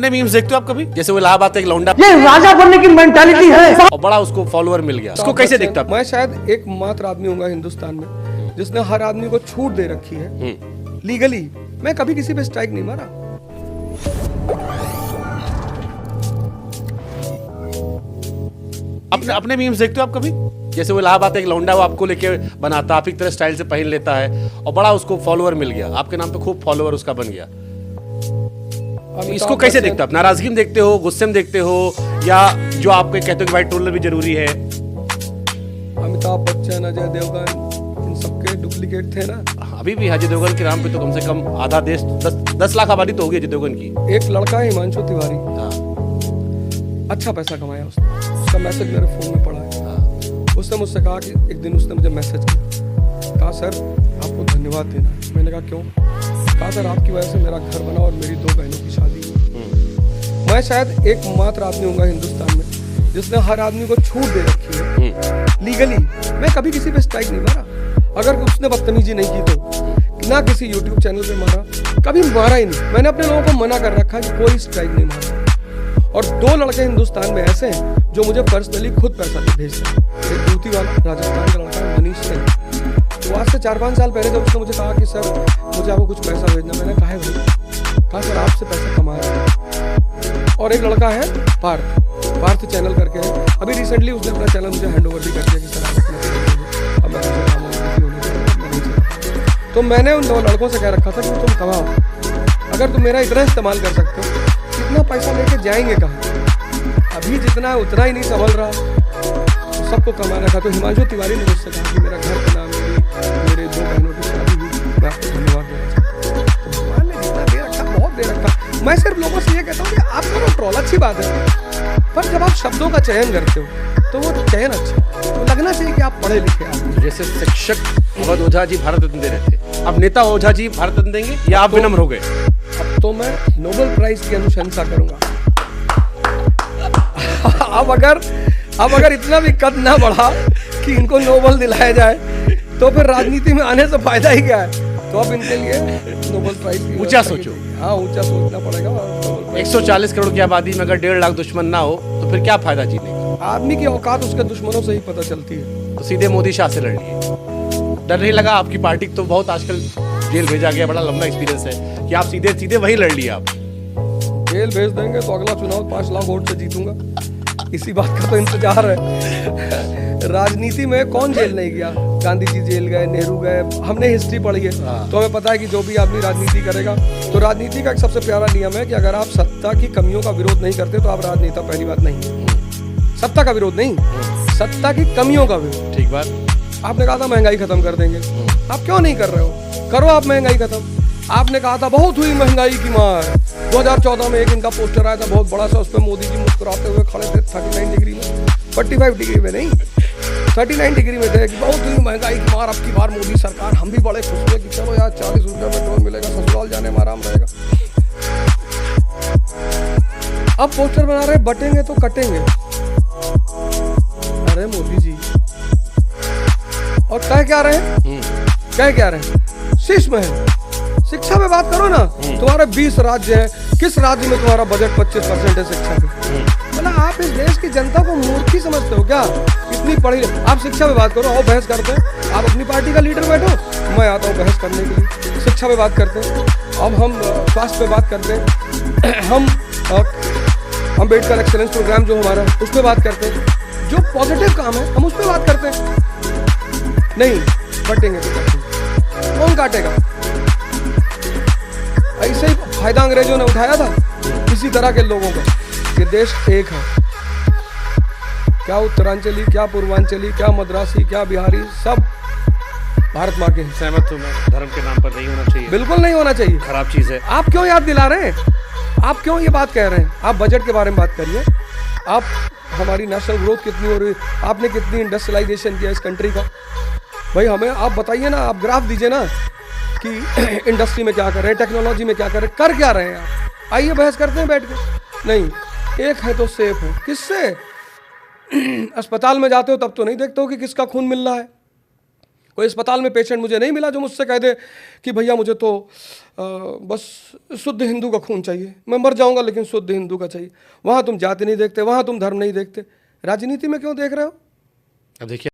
अपने मीम्स देखते हो आप कभी? जैसे वो इलाहाबाद एक लौंडा, ये राजा बनने की मेंटालिटी है और बड़ा उसको फॉलोअर मिल गया, उसको कैसे देखते हो आप? मैं शायद एकमात्र आदमी हूँगा हिंदुस्तान में जिसने हर आदमी को छूट दे रखी है लीगली। मैं कभी किसी पे स्ट्राइक नहीं मारा। अपने मीम्स देखते हो आप कभी? जैसे वो इलाहाबाद एक लौंडा, वो आपको लेके बनाता, आप एक तरह स्टाइल से पहन लेता है और बड़ा उसको फॉलोअर मिल गया, आपके नाम पे खूब फॉलोअर उसका बन गया। इसको कैसे देखते हो आप? नाराजगी में देखते हो, गुस्से में देखते हो, या जो आप कहते हो कि भाई ट्रोलर भी जरूरी है? अमिताभ बच्चन, अजय देवगन, इन सबके डुप्लीकेट थे ना। अभी भी अजय देवगन के नाम पे तो कम से कम आधा देश, 10 लाख आबादी तो होगी अजय देवगन की। एक लड़का है हिमांशु तिवारी, अच्छा पैसा कमाया उसने, उसका मैसेज मेरे फोन में पड़ा है। उसने मुझसे कहा कि एक दिन उसने मुझे मैसेज किया, कहा सर आपको धन्यवाद देना है। मैंने कहा क्यों? कहा सर आपकी वजह से मेरा घर बना और मेरी 2 बहनों की शादी हुई। मैं शायद एकमात्र आदमी हूँगा हिंदुस्तान में जिसने हर आदमी को छूट दे रखी है लीगली। मैं कभी किसी पे स्ट्राइक नहीं मारा। अगर उसने बदतमीजी नहीं की तो ना किसी यूट्यूब चैनल पे मारा, कभी मारा ही नहीं। मैंने अपने लोगों को मना कर रखा कि कोई स्ट्राइक नहीं मारा। और 2 लड़के हिंदुस्तान में ऐसे हैं जो मुझे पर्सनली खुद पैसा भेजते हैं। एक ड्यूटी वाला राजस्थान का लड़का है मनीष सिंह, तो आज से 4-5 साल पहले जब उसने मुझे कहा कि सर मुझे आपको कुछ पैसा भेजना, मैंने कहा है भाई, कहा सर आपसे पैसा कमा रहा है। और एक लड़का है पार्थ चैनल करके है, अभी रिसेंटली उसने अपना चैनल मुझे हैंड ओवर भी कर दिया कि सर आप अपना, अब मैं मुझे काम तो मैंने उन 2 लड़कों से कह रखा था कि तुम कमाओ, अगर तुम मेरा इतना इस्तेमाल कर सकते हो, इतना पैसा लेके जाएंगे कहाँ? अभी जितना है उतना ही नहीं संभल रहा, तो सबको कमाना था। तो हिमांशु तिवारी ने मुझसे कहा कि मेरा घर बना, मेरे 2 बहनों की शादी हुई, मैं आपको धन्यवाद देना चाहता हूँ। तो भगवान ने जितना दे रखा, बहुत दे रखा। मैं सिर्फ लोगों से ये कहता हूँ कि आप करो ट्रोल, अच्छी बात है, पर जब आप शब्दों का चयन करते हो तो वो चयन अच्छा, तो लगना चाहिए कि आप पढ़े लिखे आदमी। जैसे शिक्षक अवध ओझा जी भारत रत्न दे रहे थे, अब नेता ओझा जी भारत रत्न देंगे या आप विनम्र हो गए? अब तो मैं नोबेल प्राइज की अनुशंसा करूंगा। अब अगर इतना भी कद ना बढ़ा कि इनको नोबेल दिलाया जाए तो फिर राजनीति में आने से फायदा ही क्या है? तो अब इनके लिए नोबेल प्राइज ऊंचा सोचो। हाँ, ऊंचा सोचना पड़ेगा। 140 करोड़ की आबादी में अगर 1.5 लाख दुश्मन ना हो तो फिर क्या फायदा जीने का? आदमी की औकात उसके दुश्मनों से ही पता चलती है। तो सीधे मोदी शाह से लड़ लिए, डर नहीं लगा? आपकी पार्टी तो बहुत आजकल जेल भेजा गया, बड़ा लंबा एक्सपीरियंस है कि आप सीधे वही लड़ लिए। आप जेल भेज देंगे तो अगला चुनाव 5 लाख वोट से जीतूंगा, इसी बात का तो इंतजार है। राजनीति में कौन जेल नहीं गया? गांधी जी जेल गए, नेहरू गए, हमने हिस्ट्री पढ़ी है तो हमें पता है कि जो भी आदमी राजनीति करेगा, तो राजनीति का एक सबसे प्यारा नियम है कि अगर आप सत्ता की कमियों का विरोध नहीं करते तो आप राजनेता। पहली बात नहीं, सत्ता का विरोध नहीं, सत्ता की कमियों का विरोध। ठीक बात। आपने कहा था महंगाई खत्म कर देंगे, आप क्यों नहीं कर रहे हो? करो आप महंगाई खत्म। आपने कहा था बहुत हुई महंगाई की मार, 2014 में एक इनका पोस्टर आया था बहुत बड़ा सा, उस पर मोदी जी मुस्कुराते हुए खड़े थे 39 डिग्री में, 45 डिग्री में नहीं, 39 डिग्री में थे कि बहुत हुई महंगाई की मार, अब की बार मोदी सरकार। हम भी बड़े खुश हुए कि चलो यार 40 रुपये पेट्रोल मिलेगा, ससुराल जाने में आराम रहेगा। अब पोस्टर बना रहे बटेंगे तो कटेंगे। अरे मोदी जी, और कह क्या रहे हैं? शीश महल। शिक्षा में बात करो ना, तुम्हारे 20 राज्य हैं, किस राज्य में तुम्हारा बजट 25% है शिक्षा पे? मतलब आप इस देश की जनता को मूर्ख ही समझते हो क्या? इतनी पढ़ी, आप शिक्षा में बात करो, आओ बहस करते हैं। आप अपनी पार्टी का लीडर बैठो, मैं आता हूँ बहस करने के लिए। शिक्षा पे बात करते हैं, अब हम स्वास्थ्य पे बात करते हैं, हम अम्बेडकर एक्सेलेंस प्रोग्राम जो हमारा उस पर बात करते हैं, जो पॉजिटिव काम है हम उस पर बात करते हैं। नहीं, कटेंगे तो कटेंगे, कौन काटेगा? ऐसे ही फायदा अंग्रेजों ने उठाया था इसी तरह के लोगों का। ये देश एक है, क्या उत्तरांचली, क्या पूर्वांचली, क्या मद्रासी, क्या बिहारी, सब भारत माँ के। सहमत हूँ मैं, धर्म के नाम पर नहीं होना चाहिए, बिल्कुल नहीं होना चाहिए, खराब चीज है। आप क्यों याद दिला रहे हैं? आप क्यों ये बात कह रहे हैं? आप बजट के बारे में बात करिए। आप हमारी नेशनल ग्रोथ कितनी हो रही है, आपने कितनी इंडस्ट्रियलाइजेशन किया इस कंट्री का, भाई हमें आप बताइए ना, आप ग्राफ दीजिए ना कि इंडस्ट्री में क्या कर रहे हैं, टेक्नोलॉजी में क्या कर रहे हैं, कर क्या रहे हैं आप? आइए बहस करते हैं बैठ के। नहीं, एक है तो सेफ है, किससे? अस्पताल में जाते हो तब तो नहीं देखते हो कि किसका खून मिल रहा है, कोई अस्पताल में पेशेंट मुझे नहीं मिला जो मुझसे कह दे कि भैया मुझे तो बस शुद्ध हिंदू का खून चाहिए, मैं मर जाऊंगा लेकिन शुद्ध हिंदू का चाहिए। वहाँ तुम जाति नहीं देखते, वहाँ तुम धर्म नहीं देखते, राजनीति में क्यों देख रहे हो? अब देखिए